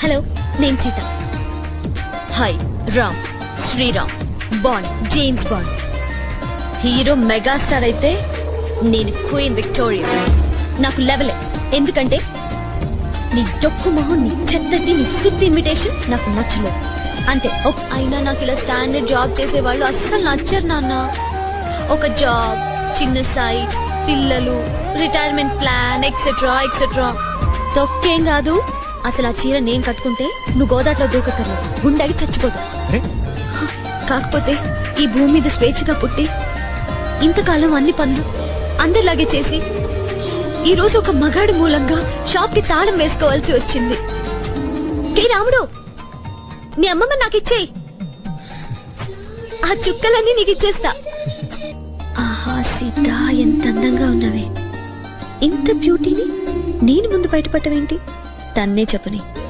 Hello, నేను Sita. Hi, Ram, Sriram, Bond, James Bond. Hero megastar అయితే నేను క్వీన్ విక్టోరియా. నాకు లెవెలే. ఎందుకంటే నీ డొక్కు మొహం, నీ చెత్తటి, నీ సుత్తి ఇన్విటేషన్ నాకు నచ్చలేదు అంతే. అయినా నాకు ఇలా స్టాండర్డ్ జాబ్ చేసే వాళ్ళు అస్సలు నచ్చరు నాన్న. ఒక జాబ్, చిన్న సైట్, పిల్లలు, రిటైర్మెంట్ ప్లాన్ ఎక్సెట్రా ఎక్సెట్రా. తొక్కేం కాదు. అసలు ఆ చీర నేను కట్టుకుంటే నువ్వు గోదాట్లో దూకక్కర్లేదు, గుండెకి చచ్చిపోదు. కాకపోతే ఈ భూమి మీద స్వేచ్ఛగా పుట్టి ఇంతకాలం అన్ని పనులు అందరిలాగే చేసి ఈ రోజు ఒక మగాడి మూలంగా షాప్ కి తాళం వేసుకోవాల్సి వచ్చింది. ఏ రాముడు, మీ అమ్మమ్మ నాకు ఇచ్చేయి. ఆ చుక్కలన్నీ నీకు ఇచ్చేస్తా. ఆహా సీత, ఎంత అందంగా ఉన్నావే. ఇంత బ్యూటీని నేను ముందు బయటపడటమేంటి? తన్నే చెప్పని.